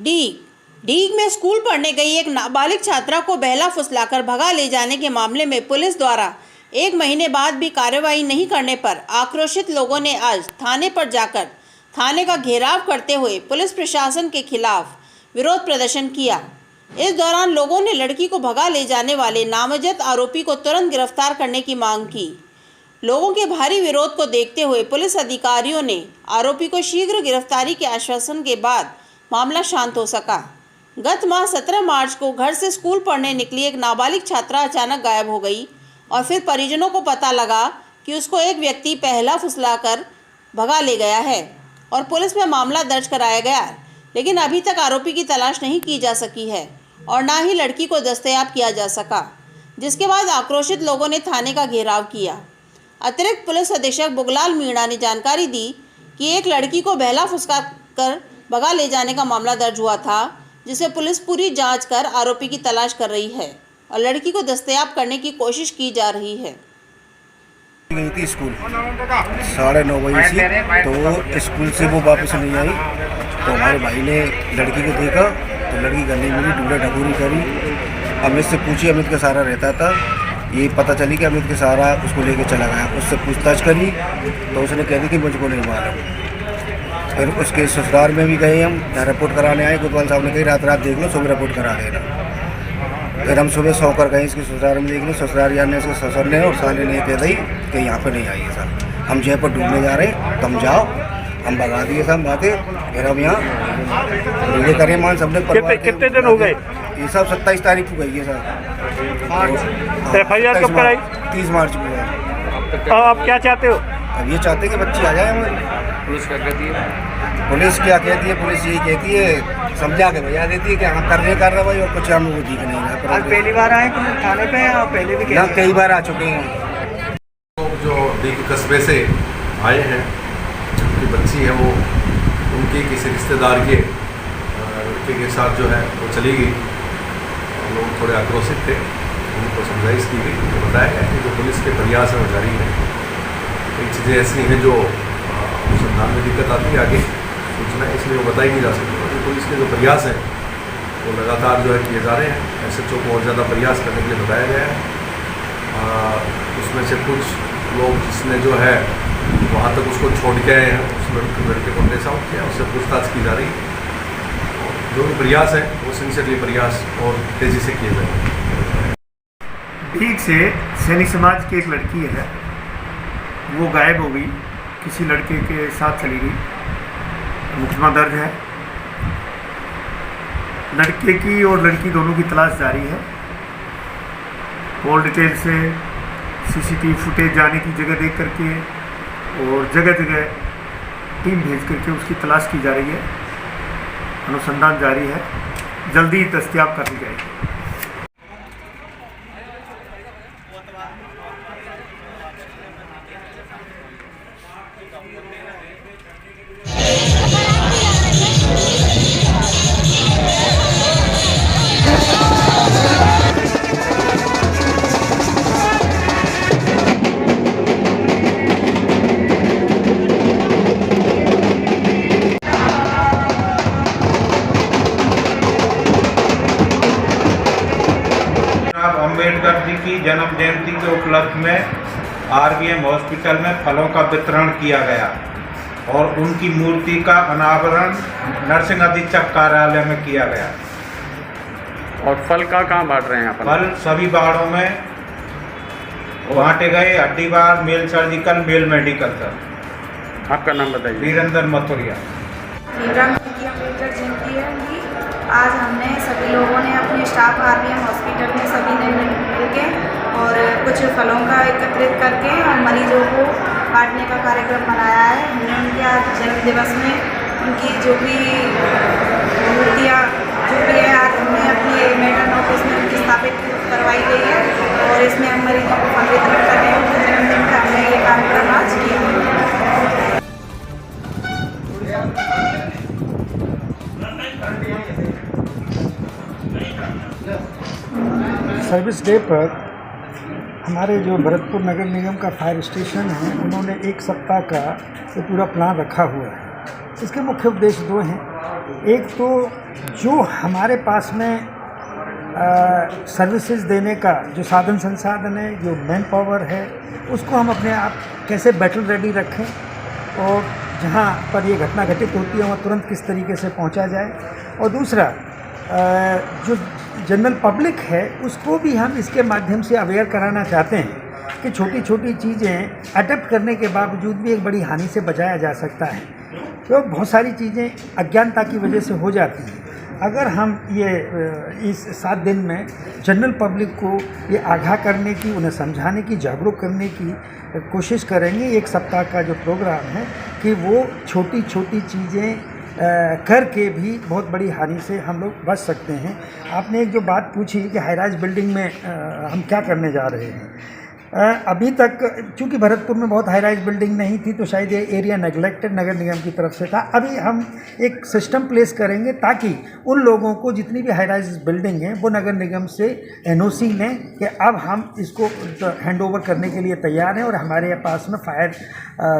डीग में स्कूल पढ़ने गई एक नाबालिग छात्रा को बहला फुसलाकर भगा ले जाने के मामले में पुलिस द्वारा 1 महीने बाद भी कार्रवाई नहीं करने पर आक्रोशित लोगों ने आज थाने पर जाकर थाने का घेराव करते हुए पुलिस प्रशासन के खिलाफ विरोध प्रदर्शन किया। इस दौरान लोगों ने लड़की को भगा ले जाने वाले नामजद आरोपी को तुरंत गिरफ्तार करने की मांग की। लोगों के भारी विरोध को देखते हुए पुलिस अधिकारियों ने आरोपी को शीघ्र गिरफ्तारी के आश्वासन के बाद मामला शांत हो सका। गत माह 17 मार्च को घर से स्कूल पढ़ने निकली एक नाबालिग छात्रा अचानक गायब हो गई और फिर परिजनों को पता लगा कि उसको एक व्यक्ति पहला फुसलाकर भगा ले गया है और पुलिस में मामला दर्ज कराया गया, लेकिन अभी तक आरोपी की तलाश नहीं की जा सकी है और ना ही लड़की को दस्तयाब किया जा सका, जिसके बाद आक्रोशित लोगों ने थाने का घेराव किया। अतिरिक्त पुलिस अधीक्षक बुगलाल मीणा ने जानकारी दी कि एक लड़की को बहला फुसला कर भगा ले जाने का मामला दर्ज हुआ था, जिसे पुलिस पूरी जांच कर आरोपी की तलाश कर रही है और लड़की को दस्तयाब करने की कोशिश की जा रही है। गई थी स्कूल 9:30 बजे से, तो स्कूल से वो वापस नहीं आई, तो हमारे भाई ने लड़की को देखा तो लड़की गली मिली, ढूंढा ढकूरी करी। अमित से पूछी, अमित का सहारा रहता था, ये पता चली कि अमित के सहारा उसको लेके चला गया। उससे पूछताछ करी तो उसने कह दी कि मुझको नहीं मालूम। फिर उसके ससुराल में भी गए हम, यहाँ रिपोर्ट कराने आए। कोतवाल साहब ने कही रात देख लो, सुबह रिपोर्ट करा देना। फिर हम सुबह सौ कर गए इसके ससुराल में देख लो, ससुराल ने इसके ससुर ने और साले ने कह दी कि यहाँ पर नहीं आई है सर, हम जयपुर ढूंढने जा रहे हैं, तुम जाओ। हम भगा दिए सब बातें। फिर हम यहाँ ढूंढे करे मान सबने। कितने दिन हो गए? ये सब 27 तारीख को गई है सर। FIR कब कराई? 30 मार्च को है। आप क्या चाहते हो? अब ये चाहते हैं कि बच्ची आ जाए हमारी। पुलिस क्या कहती है? पुलिस क्या कहती है? पुलिस यही कहती है, समझा के भैया देती है कि हाँ करने कर रहा भाई, और कुछ हम वो दिख नहीं रहा। आज पहली बार आए थाने पे, आप पहले भी ना कई बार आ चुके हैं। जो डीग कस्बे से आए हैं, उनकी बच्ची है, वो उनके किसी रिश्तेदार के लड़के के साथ जो है वो चली गई। लोग थोड़े आक्रोशित थे, उनको समझाइश की गई, उनको बताया गया कि जो पुलिस के प्रयास है वो जारी है। कई चीज़ें ऐसी हैं जो अनुसंधान में दिक्कत आती है, आगे सूचना इसलिए वो बताई नहीं जा सकती। तो पुलिस के जो प्रयास हैं वो लगातार जो है किए जा रहे हैं। SHO को और ज़्यादा प्रयास करने के लिए बताया गया है। उसमें से कुछ लोग जिसने जो है वहाँ तक उसको छोड़ के आए हैं, उस लड़के को ट्रेस आउट किया, उससे पूछताछ की जा रही है। जो भी प्रयास है वो सिंसियरली प्रयास और तेज़ी से किए जाएंगे। डीग से सैनिक समाज की एक लड़की है, वो गायब हो गई, किसी लड़के के साथ चली गई। मुकदमा दर्ज है। लड़के की और लड़की दोनों की तलाश जारी है। कॉल डिटेल से CCTV फुटेज जाने की जगह देख करके और जगह जगह टीम भेज करके उसकी तलाश की जा रही है। अनुसंधान जारी है, जल्दी ही दस्तयाब कर दी जाएगी। अम्बेडकर जी की जन्म जयंती के उपलक्ष्य में RVM हॉस्पिटल में फलों का वितरण किया गया और उनकी मूर्ति का अनावरण नर्सिंग अधीक्षक कार्यालय में किया गया। और फल कहाँ बांट रहे हैं आप? फल सभी वार्डों में बांटे गए। हड्डीवार, male surgical, male medical. Sir आपका नाम बताइए। वीरेंद्र मथुरिया। अम्बेडकर जयंती है उनकी। आज हमने सभी लोगों ने अपने स्टाफ RVM हॉस्पिटल में सभी ने मिलके और कुछ फलों का एकत्रित करके और मरीजों को बांटने का कार्यक्रम बनाया है। हमने उनके आज जन्म दिवस में उनकी जो भी मूर्तियाँ जो भी है, आज हमने अपने मेटन ऑफिस में उनकी स्थापित करवाई गई है और इसमें हम मरीजों को फल वितरण कर रहे हैं। उनके जन्मदिन का हमने ये कार्यक्रम आज किया। सर्विस डे पर हमारे जो भरतपुर नगर निगम का फायर स्टेशन है, उन्होंने 1 सप्ताह का ये पूरा प्लान रखा हुआ है। इसके मुख्य उद्देश्य 2 हैं। एक तो जो हमारे पास में सर्विसेज देने का जो साधन संसाधन है, जो मैन पावर है, उसको हम अपने आप कैसे बैटल रेडी रखें और जहाँ पर ये घटना घटित होती है वहाँ तुरंत किस तरीके से पहुँचा जाए। और दूसरा जो जनरल पब्लिक है उसको भी हम इसके माध्यम से अवेयर कराना चाहते हैं कि छोटी छोटी चीज़ें अडेप्ट करने के बावजूद भी एक बड़ी हानि से बचाया जा सकता है। तो बहुत सारी चीज़ें अज्ञानता की वजह से हो जाती हैं। अगर हम ये इस 7 दिन में जनरल पब्लिक को ये आगाह करने की, उन्हें समझाने की, जागरूक करने की कोशिश करेंगे, 1 सप्ताह का जो प्रोग्राम है, कि वो छोटी छोटी चीज़ें करके भी बहुत बड़ी हानि से हम लोग बच सकते हैं। आपने एक जो बात पूछी कि हाई राइज बिल्डिंग में हम क्या करने जा रहे हैं, अभी तक चूँकि भरतपुर में बहुत हाई राइज बिल्डिंग नहीं थी तो शायद ये एरिया नेगलेक्टेड नगर निगम की तरफ से था। अभी हम एक सिस्टम प्लेस करेंगे ताकि उन लोगों को जितनी भी हाई राइज बिल्डिंग हैं वो नगर निगम से NOC लें कि अब हम इसको हैंड ओवर करने के लिए तैयार हैं और हमारे पास में फायर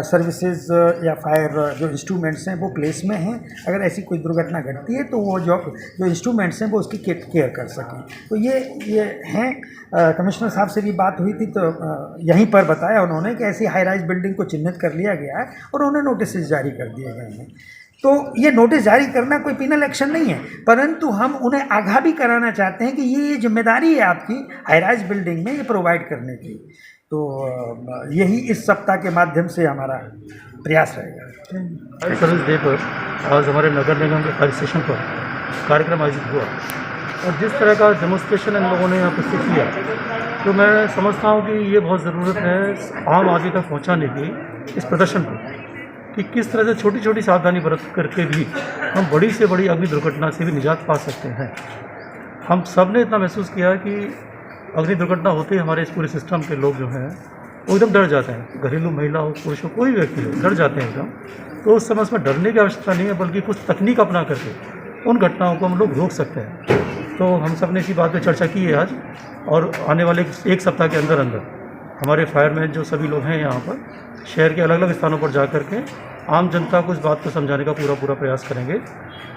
सर्विसेज या फायर जो इंस्ट्रूमेंट्स हैं वो प्लेस में हैं। अगर ऐसी कोई दुर्घटना घटती है तो वो जो इंस्ट्रूमेंट्स हैं वो उसकी केयर कर सकें। तो ये हैं। कमिश्नर साहब से भी बात हुई थी तो यहीं पर बताया उन्होंने कि ऐसी हाई राइज बिल्डिंग को चिन्हित कर लिया गया है और उन्हें नोटिस जारी कर दिए गए हैं। तो ये नोटिस जारी करना कोई पिनल एक्शन नहीं है, परंतु हम उन्हें आगाह भी कराना चाहते हैं कि ये जिम्मेदारी है आपकी हाई राइज बिल्डिंग में ये प्रोवाइड करने की। तो यही इस सप्ताह के माध्यम से हमारा प्रयास रहेगा। सर्विस डे पर आज हमारे नगर निगम के फायर स्टेशन पर कार्यक्रम आयोजित हुआ और जिस तरह का डेमोन्स्ट्रेशन इन लोगों ने यहाँ पर किया तो मैं समझता हूँ कि ये बहुत ज़रूरत है आम आदमी तक पहुँचाने की इस प्रदर्शन को, कि किस तरह से छोटी छोटी सावधानी बरत करके भी हम बड़ी से बड़ी अग्नि दुर्घटना से भी निजात पा सकते हैं। हम सब ने इतना महसूस किया कि अग्नि दुर्घटना होते ही हमारे इस पूरे सिस्टम के लोग जो हैं वो एकदम डर जाते हैं, घरेलू महिला हो, पुरुष हो, कोई व्यक्ति हो, डर जाते हैं एकदम। तो उस समय उसमें डरने की आवश्यकता नहीं है, बल्कि कुछ तकनीक अपना करके उन घटनाओं को हम लोग रोक सकते हैं। तो हम सब ने इसी बात पर चर्चा की है आज, और आने वाले 1 सप्ताह के अंदर हमारे फायरमैन जो सभी लोग हैं यहाँ पर शहर के अलग अलग स्थानों पर जा कर के आम जनता को इस बात को समझाने का पूरा प्रयास करेंगे।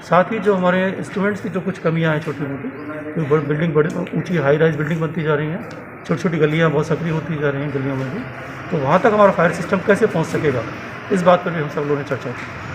साथ ही जो हमारे इंस्ट्रूमेंट्स की जो कुछ कमियां हैं छोटी मोटी, तो बिल्डिंग बड़ी ऊंची हाई राइज बिल्डिंग बनती जा रही हैं, छोटी छोटी गलियां बहुत सक्रिय होती जा रही हैं गलियों में भी, तो वहाँ तक हमारा फायर सिस्टम कैसे पहुँच सकेगा इस बात पर भी हम सब लोगों ने चर्चा की।